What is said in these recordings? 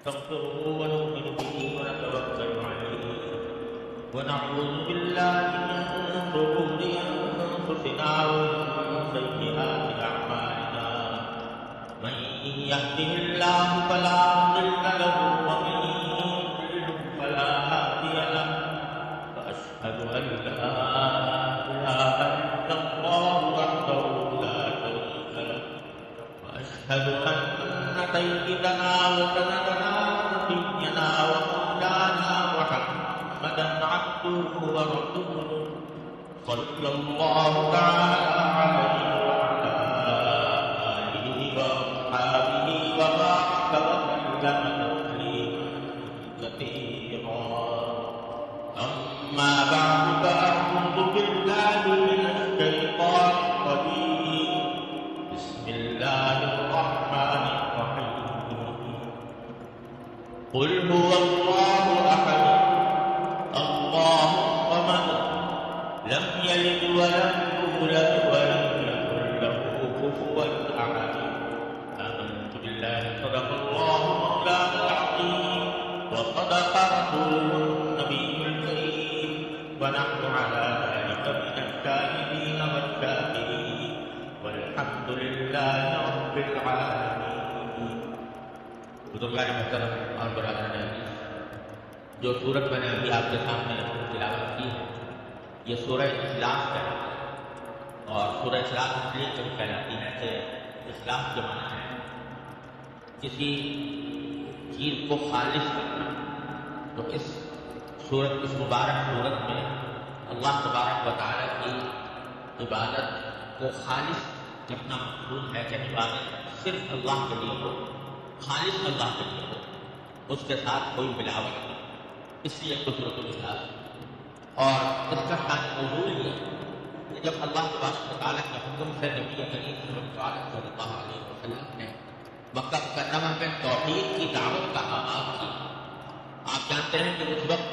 نستغفره ونؤمن به ونتوكل عليه ونعوذ بالله من شرور أنفسنا ومن سيئات أعمالنا من يهده الله فلا مضل له ومن يضلل فلا هادي له وأشهد أن لا إله إلا الله وحده لا شريك له وأشهد أن سيدنا وسندنا ونبينا ومولانا محمدا عبده ورسوله صلى الله تعالى عليه وعلى آله وأصحابه وبارك وسلم تسليما كثيرا أما بعد فأعوذ بالله من الشيطان الرجيم بسم الله الرحمن الرحيم قل هو الله أحد الله الصمد لم يلد ولم يولد ولم يكن له كفوا أحد آمنت بالله صدق الله مولانا العظيم وصدق رسوله النبي الكريم ونحن على ذلك من الشاهدين والشاكرين والحمد لله رب العالمين. بزرگان محترم اور برادران عزیز، جو سورت میں نے ابھی آپ کے سامنے تلاوت کی ہے یہ سورہ اخلاص کہلاتی ہے، اور سورہ اخلاص اس لیے کہلاتی ہے کہ اخلاص کے معنی ہے کسی چیز کو خالص کرنا. تو اس مبارک سورت میں اللہ تبارک و تعالیٰ کی عبادت کو خالص کرنا مقصود ہے کہ عبادت صرف اللہ کے لیے ہو، خالص اللہ کے لیے ہو، اس کے ساتھ کوئی ملاوٹ نہیں. اس لیے سورۃ الاخلاص. اور اس کا خاص موضوع یہ ہے کہ جب اللہ تبارک و تعالیٰ کے حکم سے نبی کریم صلی اللہ علیہ وسلم نے مکہ مکرمہ میں توحید کی دعوت کا آغاز کیا. آپ جانتے ہیں کہ اس وقت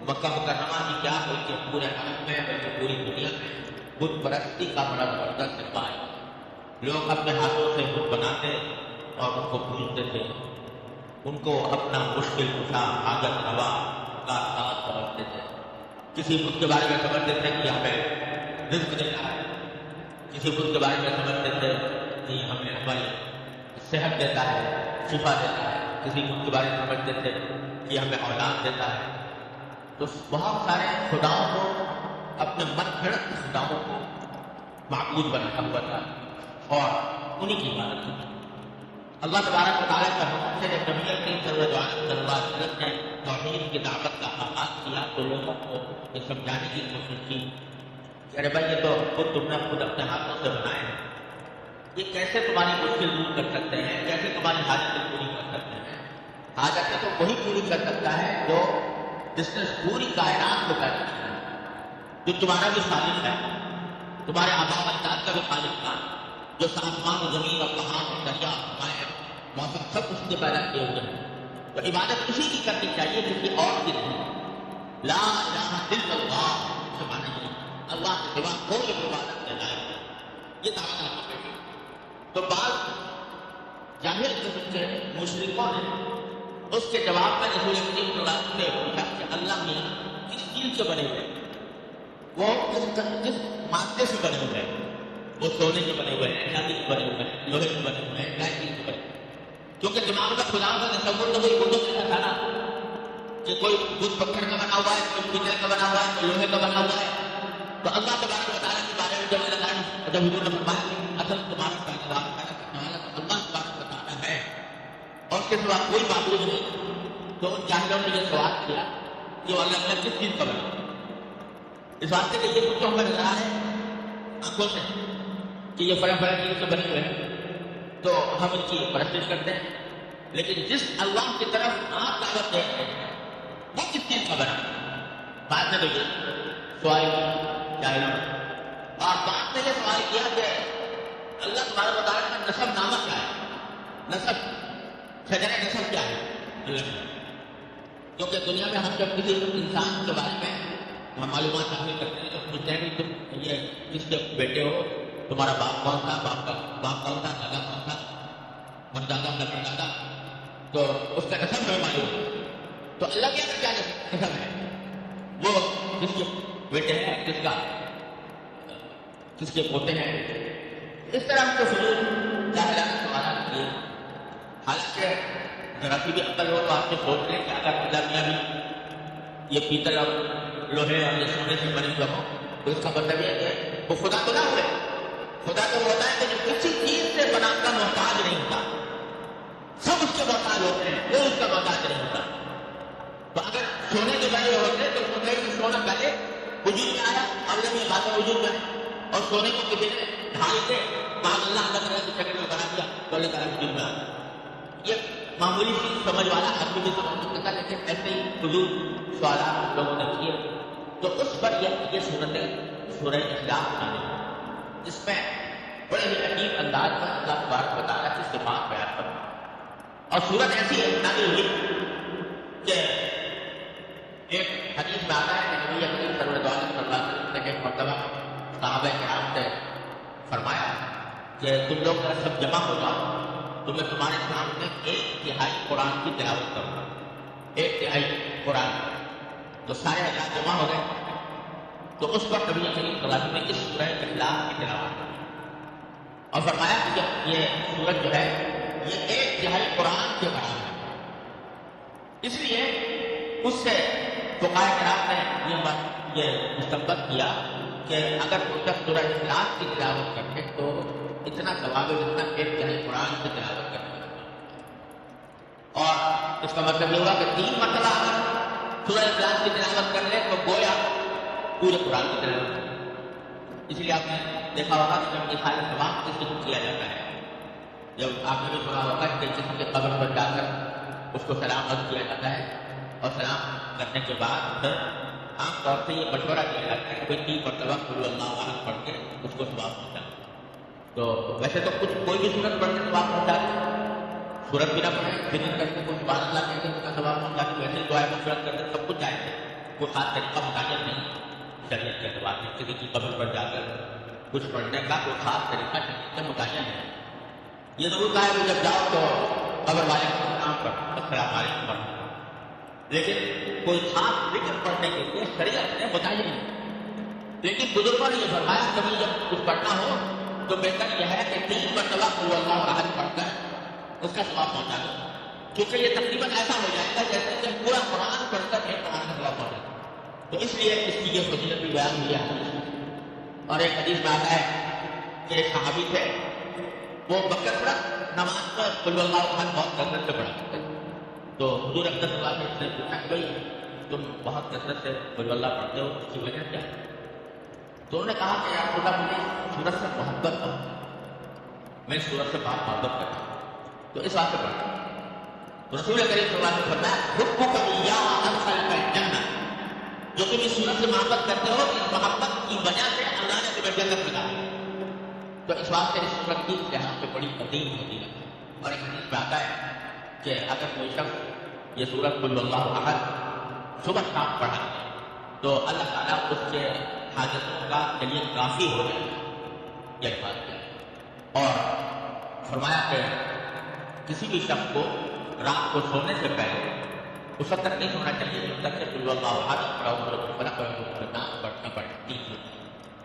مکہ مکرمہ کی کیا ہوئی کہ پورے عالم میں بلکہ پوری دنیا میں بت پرستی کا بڑا زبردست سلسلہ. لوگ اپنے ہاتھوں سے بت بناتے اور ان کو پوجتے تھے، ان کو اپنا مشکل کشا حاجت روا کا ساتھ سمجھتے تھے. کسی بت کے بارے میں سمجھتے تھے کہ ہمیں رزق دیتا ہے، کسی بت کے بارے میں سمجھتے تھے کہ ہمیں ہماری صحت دیتا ہے، شفا دیتا ہے، کسی بت کے بارے میں سمجھتے تھے کہ ہمیں اولاد دیتا ہے. تو بہت سارے خداؤں کو، اپنے من گھڑت خداؤں کو معبود بنا ہوا تھا اور انہیں کی عبادت کی. اللہ تبارک و تعالیٰ کا حکم سے جب نبی کریم صلی اللہ علیہ وسلم نے توحید کی دعوت کا آغاز کیا تو لوگوں کو یہ سمجھانے کی کوشش کی کہ ارے بھائی یہ تو خود تم نے خود اپنے ہاتھوں سے بنائے ہیں، یہ کیسے تمہاری مشکل دور کر سکتے ہیں، کیسے تمہاری حاجتیں پوری کر سکتے ہیں. حاجتیں تو وہی پوری کر سکتا ہے جو جس نے پوری کائنات کو پیدا کیا ہے، جو تمہارا بھی خالق ہے، تمہارے آباء و اجداد کا بھی خالق تھا، جو آسمان و زمین اور پہاڑ اور دریا موسم سب اس نے پیدا کیے ہوئے ہیں. تو عبادت اسی کی کرنی چاہیے کسی اور کی نہیں. لا الہ الا اللہ سے مانا نہیں، اللہ کے سوا کوئی عبادت کے لائق نہیں. یہ دعوت آپ کو. تو بعض جاہل قسم کے مشرکوں نے اس کے جواب میں رسول کریم صلی اللہ علیہ وسلم نے پوچھا کہ اللہ میاں کس چیز سے بنے ہوئے، وہ کس مادے سے بنے ہوئے ہیں؟ وہ سونے کے بنے ہوئے ہیں، چاندی کے بنے ہوئے ہیں، لوہے کے بنے ہوئے ہیں، پلاسٹک کے بنے ہوئے ہیں. کیونکہ دماغ کا خدا کا تصور تو کوئی اردو میں تھا نا کہ کوئی بت پتھر کا بنا ہوا ہے، کوئی پیتل کا بنا ہوا ہے، کوئی لوہے کا بنا ہوا ہے. تو اللہ تبارک و تعالیٰ کے بارے میں جب حضور نے فرمایا اصل تمہارا پیداوار پیدا کرنے والا تو اللہ تبارک و تعالیٰ ہے اور اس کے سوا کوئی معبود نہیں. تو ان جاہلوں نے یہ سوال کیا کہ وہ اللہ کس چیز کا بنا. اس واسطے کہ یہ کچھ ہمیں نظر آ رہے ہیں آنکھوں سے کہ یہ بڑے بڑے چیز سے بنے ہوئے ہیں تو ہم ان کی پرستش کرتے ہیں، لیکن جس اللہ کی طرف آپ دعوت دیتے ہیں وہ کس چیز کا بنا. بعد میں تو یہ سوال جاہلوں نے، اور بعد میں یہ سوال کیا کہ اللہ تبارک و تعالیٰ کا نسب نامہ کیا ہے، نسب شجرہ نسب کیا ہے. کیونکہ دنیا میں ہم جب کسی انسان کے بارے میں ہم معلومات حاصل کرتے ہیں تو پوچھتے ہیں کہ تم یہ کس کے بیٹے ہو، تمہارا باپ کون تھا، باپ کون تھا، دادا کون تھا، اور دادا کا پردادا. تو اس کا نسب ہمیں معلوم ہے. تو اللہ کے اندر کیا نسب ہے؟ وہ جس کے بیٹے ہیں، کس کے پوتے ہیں. اس طرح ہم کو فضول جاہلانہ سوالات کیے. حالانکہ ذرا سی بھی عقل ہو تو آپ سے سوچ لیں کہ اگر اللہ میاں بھی یہ پیتل اور لوہے اور یہ سونے سے بنے ہوئے ہو تو اس کا مطلب یہ ہے وہ خدا تو نہ ہوئے. خدا تو ہوتا ہے کہ جو کسی چیز سے بنا کر محتاج نہیں ہوتا. سب اس کے محتاج ہوتے ہیں، وہ اس کا محتاج نہیں ہوتا. تو اگر سونے کے بنے ہوتے تو سونے کی سونا پہلے وجود میں آیا اور جب یہ باتیں وجود میں اور سونے کو کسی نے ڈھال کے بعد اللہ تعالیٰ کی شکل میں بنا دیا تو اللہ تعالیٰ وجود میں آ گیا. یہ معمولی سی سمجھ والا آدمی بھی سمجھ سکتا تھا، لیکن ایسے ہی فضول سوالات لوگوں نے کیے. تو اس پر یہ صورتیں سورہ اخلاص نازل ہوئی، جس میں بڑے ہی عجیب انداز میں اللہ تبارک و تعالیٰ کی صفات بیان کرنا. اور صورت ایسی نازل ہوئی کہ ایک حدیث میں آتا ہے کہ نبی اکرم صلی اللہ علیہ وسلم نے ایک مرتبہ صحابہ کرام سے فرمایا کہ تم لوگ ذرا سب جمع ہو جاؤ، تو میں تمہارے سامنے 1/3 قرآن کی تلاوت کروں گا. 1/3 قرآن. تو سارے حضرات جمع ہو گئے. تو اس وقت نبی کریم صلی اللہ علیہ وسلم نے اس سورہ اخلاص کی تلاوت کی اور فرمایا کہ جب یہ سورت جو ہے یہ 1/3 قرآن کے برابر ہے. اس لیے اس سے فقہاء کرام نے یہ مستنبط کیا کہ اگر کوئی شخص سورہ اخلاص کی تلاوت کرتے تو اتنا ثواب ہے جتنا 1/3 قرآن کی تلاوت کرنے. اور اس کا مطلب یہ ہوا کہ 3 مرتبہ اگر سورہ اخلاص کی تلاوت کر لے تو گویا پورے قرآن کی تلاوت کرے. اس لیے آپ نے دیکھا ہوگا کہ جب یہ سارے ثواب کس کو کیا جاتا ہے، جب آپ نے بھی سنا ہوگا کہ کسی کے قبر پر جا کر اس کو سلام عرض کیا جاتا ہے اور سلام کرنے کے بعد پھر عام طور سے یہ مشورہ کیا جاتا ہے کہ 3 مرتبہ قل اللہ احد پڑھ کے اس کو ثواب پہنچا. تو ویسے تو کوئی بھی سورت پڑھ کے ثواب پہنچا دے، سورت بھی نہ پڑھے ذکر کر کے کوئی سبحان اللہ کہہ کے اس کا ثواب پہنچا دے، ویسے دعا مشورت کرتے سب کچھ جائے گا. کوئی خاص طریقہ متعین نہیں شریعت کے اعتبار سے کسی کی قبر پر جا کر کچھ پڑھنے کا کوئی خاص طریقہ شریعت سے متعین ہے. یہ ضرور کہا ہے کہ جب جاؤ تو قبر والے کا نام پڑھو، السلام علیکم پڑھو، لیکن کوئی خاص ذکر پڑھنے کے لیے شریعت نے متعین نہیں. لیکن بزرگوں نے یہ فرمایا کبھی جب کچھ پڑھنا ہو تو بہتر یہ ہے کہ 3 مرتبہ قل اللہ احد پڑھ کر اس کا ثواب پہنچا دو، کیونکہ یہ تقریباً ایسا ہو جائے گا جیسے کہ پورا قرآن پڑھ کر ایک قرآن کا ثواب پہنچا. تو اس لیے اس کی یہ فضیلت بھی بیان ہوئی ہے. اور ایک حدیث میں آتا ہے کہ ایک صحابی تھے، وہ بکثرت نماز پر قل اللہ احد بہت کثرت سے پڑھا کرتے. تو حضور اقدس صلی اللہ علیہ وسلم نے پوچھا کہ بھائی تم بہت کثرت سے قل اللہ پڑھتے ہو، اس کی وجہ کیا ہے؟ تو انہوں نے کہا کہ یا خدا مجھے سورت سے محبت ہو، میں سورت سے بہت محبت کرتا ہوں تو اس بات سے پڑھتا ہوں. تو رسول کریم صلی اللہ علیہ وسلم نے فرمایا حبک ایاہ ادخلک الجنہ، جو تم اس سورت سے محبت کرتے ہو اس محبت کی وجہ سے اللہ نے تمہیں جنت میں ڈالا. تو اس بات سے اس سورت کی لحاظ سے بڑی عظیم ہوتی ہے. اور ایک حدیث میں آتا ہے کہ اگر کوئی شخص یہ سورت قل اللہ احد صبح شام پڑھا تو اللہ تعالیٰ اس کے حاجتوں کا لیے کافی ہو جائے گا. یہ بات ہے. اور فرمایا کہ کسی بھی شخص کو رات کو سونے سے پہلے اس وقت تک نہیں سونا چاہیے جب تک کہ قل اللہ احد پڑھنا پڑھنا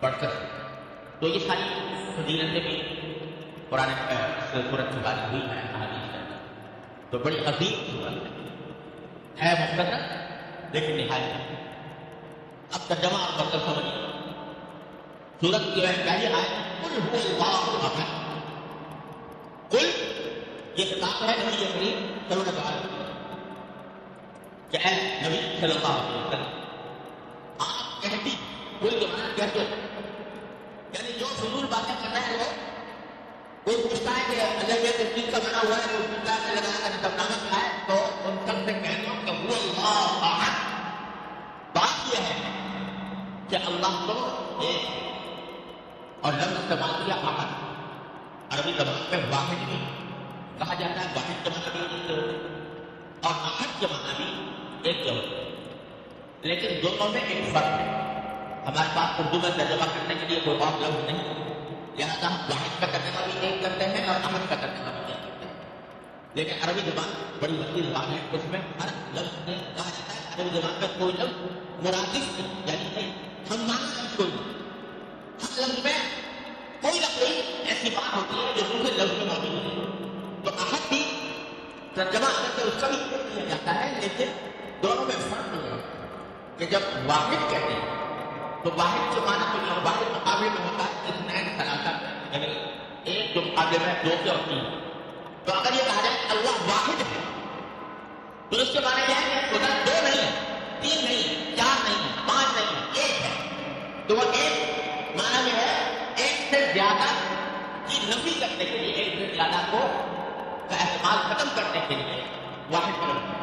پڑھ کر. تو یہ ساری فضیلتیں بھی قرآن سورت کی بات ہوئی ہے حدیث کے اندر. تو بڑی عظیم صورت ہے مختصر لیکن نہایت. اب ترجمہ آپ مطلب سمجھیے. سورت کی پہلی آیت قل هو اللہ احد. قل یہ خطاب ہے نبی کریم صلی اللہ علیہ وسلم کہ اے نبی صلی اللہ علیہ وسلم آپ کہتی قل کے معنی کہتے ہو، یعنی جو فضول باتیں کر رہے ہو. کوئی پوچھتا ہے کہ اگر یہ تصویر کا بنا ہوا ہے کوئی پوچھتا ہے لگا کر جب نامہ کیا ہے تو ان سب سے کہہ دو کہ هو اللہ احد. بات یہ ہے کہ اللہ تو ایک اور لفظ استعمال کیا احد. عربی زبان میں واحد بھی کہا جاتا ہے، واحد کے معنی بھی ایک ہوتے اور احد کے معنی بھی ایک کے ہوتے، لیکن دونوں میں ایک فرق ہے. ہمارے پاس اردو میں ترجمہ کرنے کے لیے کوئی اور لفظ نہیں، لہٰذا ہم واحد کا ترجمہ بھی ایک کرتے ہیں اور احد کا ترجمہ بھی ایک کرتے ہیں. لیکن عربی زبان بڑی وسیع زبان ہے، اس میں ہر لفظ میں کہا جاتا ہے عربی زبان کا کوئی لفظ مرادف نہیں، یعنی کہ ہم مانا لفظ کوئی نہیں، ہر لفظ میں کوئی نہ کوئی ایسی بات ہوتی ہے جو دوسرے لفظ میں موجود ہے. تو احد بھی ترجمہ اگر سے اس کا بھی کیا جاتا ہے، لیکن دونوں میں فرق یہ ہے کہ جب واحد کہتے ہیں تو واحد کے معنی تو یہ واحد مقابلے میں ہوتا ہے اثنین ثلاثہ، یعنی ایک جو مقابلے میں دو سے اور تین. تو اگر یہ کہا جائے کہ اللہ واحد ہے تو اس کے معنی یہ ہے کہ خدا دو نہیں ہے، تین نہیں ہے، چار نہیں ہے، پانچ نہیں ہے، ایک ہے. تو وہ ایک معنی میں ہے ایک سے زیادہ کی نفی کرنے کے لیے، ایک سے زیادہ کو کا استعمال ختم کرنے کے لیے واحد کا لفظ ہے.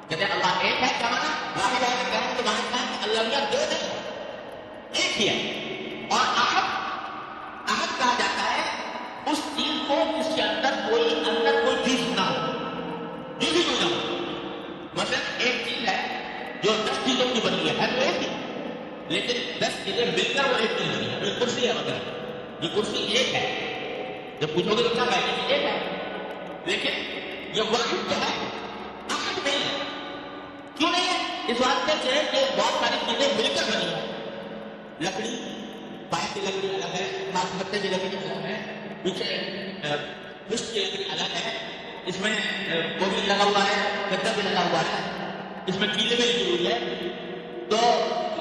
کہتے ہیں اللہ ایک ہے، کیا معنی واحد ہے کہنے کے معنی ہے کہ اللہ میاں دو نہیں ایک ہی ہے. اور احد کہا جاتا ہے اس چیز کو جس کے اندر کوئی چیز نہ ہو، جزوی کوئی نہ ہو. مثلا ایک چیز ہے جو 10 چیزوں کی بنی ہے تو ایک ہی، لیکن 10 چیزیں مل کر وہ ایک چیز بنی ہے. یہ کرسی ہے، مگر یہ کرسی ایک ہے، جب پوچھو گے تو کیا کہتے ہیں ایک ہے، لیکن یہ واحد جو ہے احد نہیں ہے. کیوں نہیں ہے؟ اس واسطے سے کہ بہت ساری چیزیں مل کر بنی ہے. لکڑی، پائے کی لکڑی الگ ہے، ہاتھ پتے کی لکڑی الگ ہے، پیچھے پشت کی لکڑی الگ ہے، اس میں گوبھی لگا ہوا ہے، گدا بھی لگا ہوا ہے، اس میں کیلے بھی لگی ہوئی ہے. تو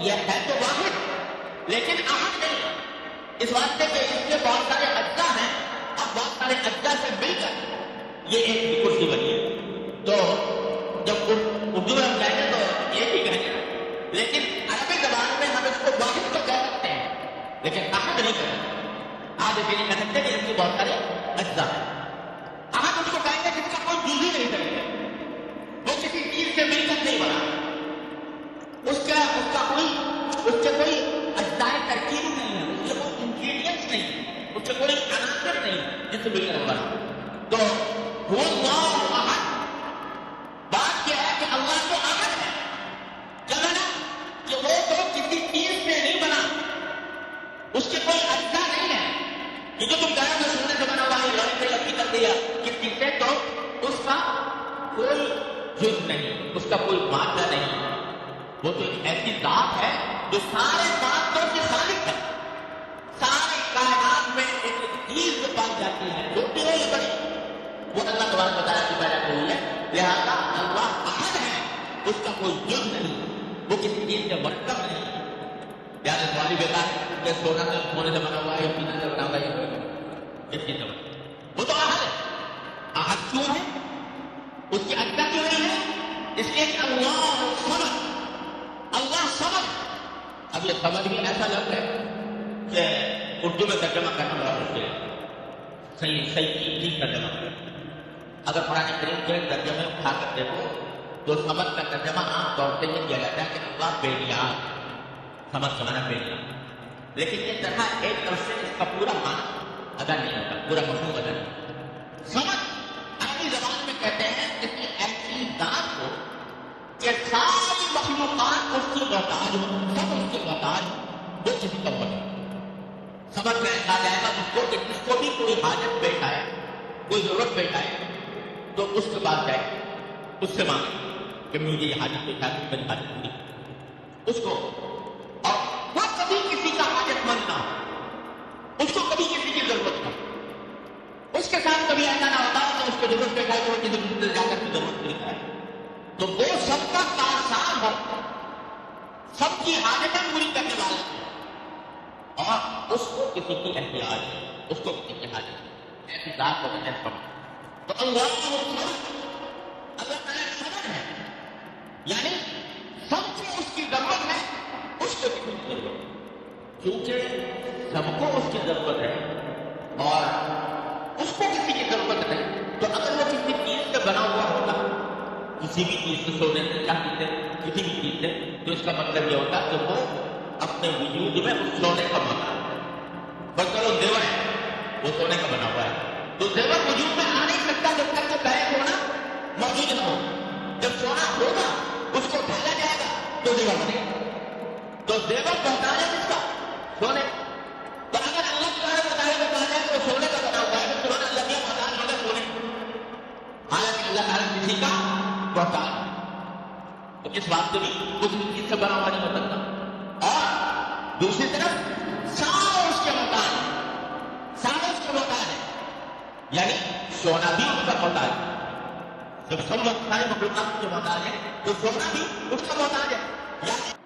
یہ ہے تو واحد لیکن احد نہیں، اس واسطے کہ اس کے بہت سارے اجزاء ہیں اور بہت سارے اجزاء سے مل کر یہ ایک کرسی بنی ہے. تو جب اردو میں ہم کہیں گے تو ایک ہی کہیں گے، لیکن عربی زبان میں ہم اس کو واحد تو کہہ سکتے ہیں لیکن احد نہیں کہیں. آج یہ نہیں کہہ سکتے کہ اس کے بہت سارے اجزاء ہیں. احد اس کو کہیں گے جس کا کوئی جز ہی نہیں سکتے، وہ کسی چیز سے مل کر نہیں بنا، اس کے کوئی اجزاء ترکیب نہیں ہے، اس کے کوئی انگریڈینٹس نہیں، اس کے کوئی عناصر نہیں جس سے مل کر بنا. تو وہ اللہ احد. بات یہ ہے کہ اللہ تو احد ہے، کیا ہے نا کہ وہ تو کسی چیز سے نہیں بنا، اس کے کوئی اجزاء نہیں ہے. یہ جو تم کہہ رہے ہو سونے سے بنا ہوا ہے، لوہے سے لکڑی کر دیا کس چیز سے، تو اس کا کوئی جز نہیں، اس کا کوئی مادہ نہیں. وہ تو ایک ایسی ذات ہے جو سارے باتوں سے خالق ہے، سارے کائنات میں ایک چیز جو پائی جاتی ہے جو بھی ہو یا بڑی، وہ اللہ تبارک و تعالیٰ کی پیدا ہوئی ہے. لہٰذا اللہ احد ہے، اس کا کوئی جز نہیں، وہ کسی چیز سے مرکب نہیں. یاد سوالی بیکار ہے کہ سونے سے بنا ہوا ہے یا پینے سے بنا ہوا ہے، اس چیز سے وہ تو احد ہے. احد کیوں ہے؟ اس کی اجزا کیوں نہیں ہے؟ اس لیے کہ اللہ صمد، اللہ صمد. اب یہ سمجھ بھی ایسا لفظ ہے کہ اردو میں ترجمہ کرنا بڑا مشکل ہے، صحیح ترجمہ کرنا. اگر قرآن کریم کے ترجمے اٹھا کر دیکھو تو سمجھ کا ترجمہ عام طور سے یہ کیا جاتا ہے کہ اللہ بے نیاز، سمجھ سمانا بے نیاز. لیکن یہ طرح ایک طرف سے اس کا پورا معنی ادا نہیں ہوتا، پورا مفہوم ادا نہیں ہوتا. سمجھ عربی زبان میں کہتے ہیں کسی ایسی ذات کو کہ ساری مخلوقات اس کی محتاج ہو، سب اس کی محتاج ہو، وہ کسی کا بنے. سمجھ میں ایسا آ جائے گا اس کو کہ جس کو بھی کوئی حاجت پیش آئے، کوئی ضرورت پیش آئے تو اس کے پاس جائے، اس سے مانگے کہ مجھے یہ حاجت پیش آئی، میری حاجت پوری اس کو. اور وہ کبھی کسی کا حاجت مند نہ ہو، اس کو کبھی کسی کی ضرورت نہ ہو، اس کے ساتھ کبھی ایسا نہ ہوتا کہ اس کو ضرورت پیش آئے تو وہ کسی دوسرے جا کر کی ضرورت نہیں ہے. تو وہ سب کا کارساز ہو، سب کی حاجتیں پوری کرنے والا ہے، اور اس کو کسی کی احتیاج ہے، اس کو کسی کی حاجت ہے، ایسی ذات کو کہتے ہیں سمجھ. تو اللہ تعالیٰ سمجھ ہے، یعنی سب کو اس کی ضرورت ہے، اس کو کسی کی ضرورت ہے. کیونکہ سب کو اس کی ضرورت ہے اور اس کو کسی کی ضرورت نہیں، تو اگر وہ کسی چیز سے بنا ہوا ہوتا، کسی بھی چیز سے، سونے سے، چاندی سے، کسی بھی چیز سے، تو اس کا مطلب یہ ہوتا کہ وہ اپنے وجود میں اس سونے کا بنا ہے. بس چلو زیور ہے، وہ سونے کا بنا ہوا ہے، تو زیور وجود میں آ نہیں سکتا جب تک کہ پہلے سونا موجود نہ ہو. جب سونا ہوگا اس کو ڈھالا جائے گا تو زیور بنے گا. تو زیور پہنچانا کس کا؟ سونے. تو اگر اللہ تعالیٰ بتائے تو کہا جائے کہ وہ سونے کا بنا ہوا ہے تو سونا اللہ کے محتاج ہوگا سونے. محتاج ہے، تو اس واسطے بھی اس کی چیز سے بنا ہوا نہیں ہو سکتا. اور دوسری طرف سارے اس کے محتاج ہیں، سارے اس کے محتاج ہیں، یعنی سونا بھی اس کا محتاج ہے. جب سب لوگ سارے مخلوقات کے محتاج ہیں تو سونا بھی اس کا محتاج ہے. یعنی